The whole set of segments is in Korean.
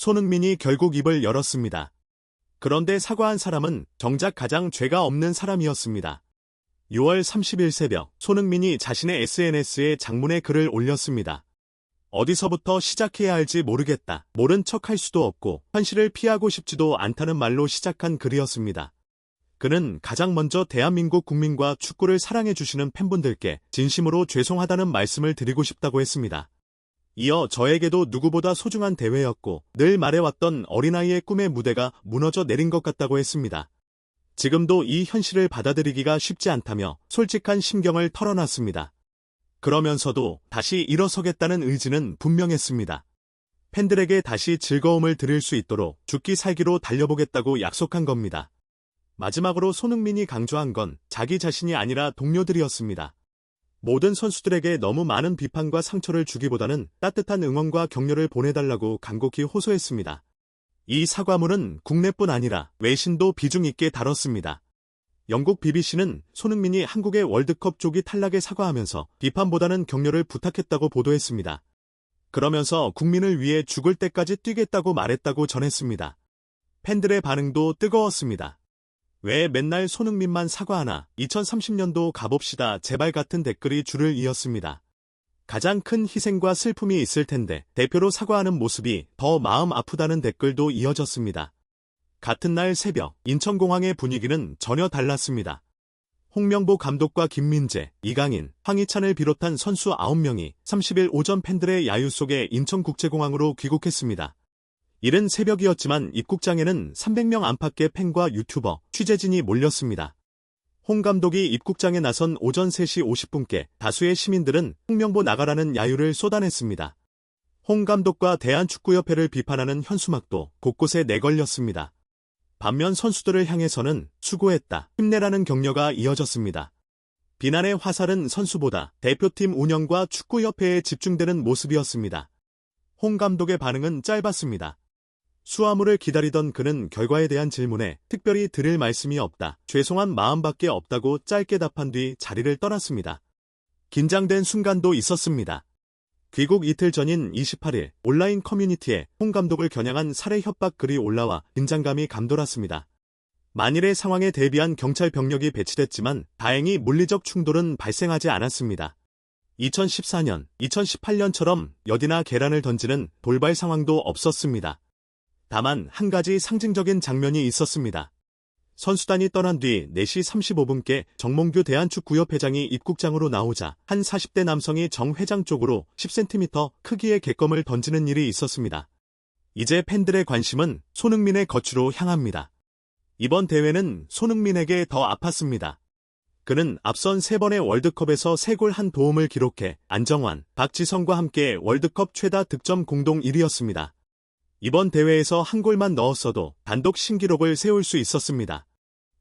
손흥민이 결국 입을 열었습니다. 그런데 사과한 사람은 정작 가장 죄가 없는 사람이었습니다. 6월 30일 새벽, 손흥민이 자신의 SNS에 장문의 글을 올렸습니다. 어디서부터 시작해야 할지 모르겠다. 모른 척할 수도 없고 현실을 피하고 싶지도 않다는 말로 시작한 글이었습니다. 그는 가장 먼저 대한민국 국민과 축구를 사랑해주시는 팬분들께 진심으로 죄송하다는 말씀을 드리고 싶다고 했습니다. 이어 저에게도 누구보다 소중한 대회였고 늘 말해왔던 어린아이의 꿈의 무대가 무너져 내린 것 같다고 했습니다. 지금도 이 현실을 받아들이기가 쉽지 않다며 솔직한 심경을 털어놨습니다. 그러면서도 다시 일어서겠다는 의지는 분명했습니다. 팬들에게 다시 즐거움을 드릴 수 있도록 죽기 살기로 달려보겠다고 약속한 겁니다. 마지막으로 손흥민이 강조한 건 자기 자신이 아니라 동료들이었습니다. 모든 선수들에게 너무 많은 비판과 상처를 주기보다는 따뜻한 응원과 격려를 보내달라고 간곡히 호소했습니다. 이 사과문은 국내뿐 아니라 외신도 비중 있게 다뤘습니다. 영국 BBC는 손흥민이 한국의 월드컵 조기 탈락에 사과하면서 비판보다는 격려를 부탁했다고 보도했습니다. 그러면서 국민을 위해 죽을 때까지 뛰겠다고 말했다고 전했습니다. 팬들의 반응도 뜨거웠습니다. 왜 맨날 손흥민만 사과하나? 2030년도 가봅시다 제발 같은 댓글이 줄을 이었습니다. 가장 큰 희생과 슬픔이 있을 텐데 대표로 사과하는 모습이 더 마음 아프다는 댓글도 이어졌습니다. 같은 날 새벽 인천공항의 분위기는 전혀 달랐습니다. 홍명보 감독과 김민재, 이강인, 황희찬을 비롯한 선수 9명이 30일 오전 팬들의 야유 속에 인천국제공항으로 귀국했습니다. 이른 새벽이었지만 입국장에는 300명 안팎의 팬과 유튜버, 취재진이 몰렸습니다. 홍 감독이 입국장에 나선 오전 3시 50분께 다수의 시민들은 홍명보 나가라는 야유를 쏟아냈습니다. 홍 감독과 대한축구협회를 비판하는 현수막도 곳곳에 내걸렸습니다. 반면 선수들을 향해서는 수고했다, 힘내라는 격려가 이어졌습니다. 비난의 화살은 선수보다 대표팀 운영과 축구협회에 집중되는 모습이었습니다. 홍 감독의 반응은 짧았습니다. 수화물을 기다리던 그는 결과에 대한 질문에 특별히 드릴 말씀이 없다, 죄송한 마음밖에 없다고 짧게 답한 뒤 자리를 떠났습니다. 긴장된 순간도 있었습니다. 귀국 이틀 전인 28일 온라인 커뮤니티에 홍 감독을 겨냥한 살해 협박 글이 올라와 긴장감이 감돌았습니다. 만일의 상황에 대비한 경찰 병력이 배치됐지만 다행히 물리적 충돌은 발생하지 않았습니다. 2014년, 2018년처럼 여디나 계란을 던지는 돌발 상황도 없었습니다. 다만 한 가지 상징적인 장면이 있었습니다. 선수단이 떠난 뒤 4시 35분께 정몽규 대한축구협회장이 입국장으로 나오자 한 40대 남성이 정 회장 쪽으로 10cm 크기의 객검을 던지는 일이 있었습니다. 이제 팬들의 관심은 손흥민의 거취로 향합니다. 이번 대회는 손흥민에게 더 아팠습니다. 그는 앞선 3번의 월드컵에서 3골 1도움을 기록해 안정환, 박지성과 함께 월드컵 최다 득점 공동 1위였습니다. 이번 대회에서 1골만 넣었어도 단독 신기록을 세울 수 있었습니다.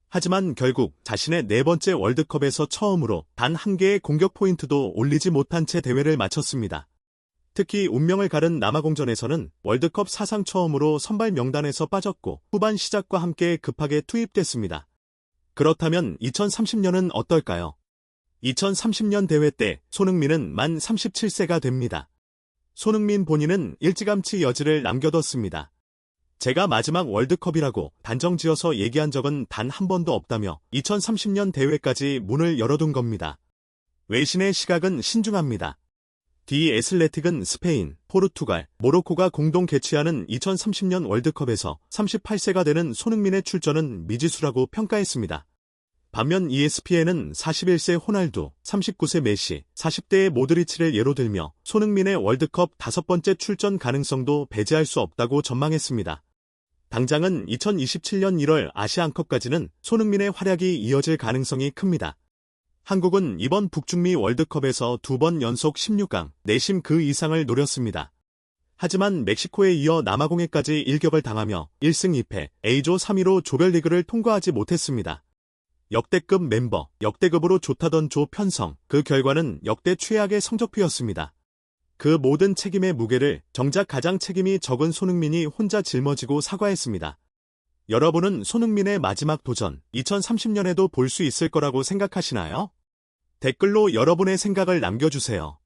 하지만 결국 자신의 4번째 월드컵에서 처음으로 단 1개의 공격 포인트도 올리지 못한 채 대회를 마쳤습니다. 특히 운명을 가른 남아공전에서는 월드컵 사상 처음으로 선발 명단에서 빠졌고 후반 시작과 함께 급하게 투입됐습니다. 그렇다면 2030년은 어떨까요? 2030년 대회 때 손흥민은 만 37세가 됩니다. 손흥민 본인은 일찌감치 여지를 남겨뒀습니다. 제가 마지막 월드컵이라고 단정지어서 얘기한 적은 단 한 번도 없다며 2030년 대회까지 문을 열어둔 겁니다. 외신의 시각은 신중합니다. 디 애슬레틱은 스페인, 포르투갈, 모로코가 공동 개최하는 2030년 월드컵에서 38세가 되는 손흥민의 출전은 미지수라고 평가했습니다. 반면 ESPN은 41세 호날두, 39세 메시, 40대의 모드리치를 예로 들며 손흥민의 월드컵 5번째 출전 가능성도 배제할 수 없다고 전망했습니다. 당장은 2027년 1월 아시안컵까지는 손흥민의 활약이 이어질 가능성이 큽니다. 한국은 이번 북중미 월드컵에서 2번 연속 16강, 내심 그 이상을 노렸습니다. 하지만 멕시코에 이어 남아공에까지 일격을 당하며 1승 2패, A조 3위로 조별리그를 통과하지 못했습니다. 역대급 멤버, 역대급으로 좋다던 조 편성, 그 결과는 역대 최악의 성적표였습니다. 그 모든 책임의 무게를 정작 가장 책임이 적은 손흥민이 혼자 짊어지고 사과했습니다. 여러분은 손흥민의 마지막 도전, 2030년에도 볼 수 있을 거라고 생각하시나요? 댓글로 여러분의 생각을 남겨주세요.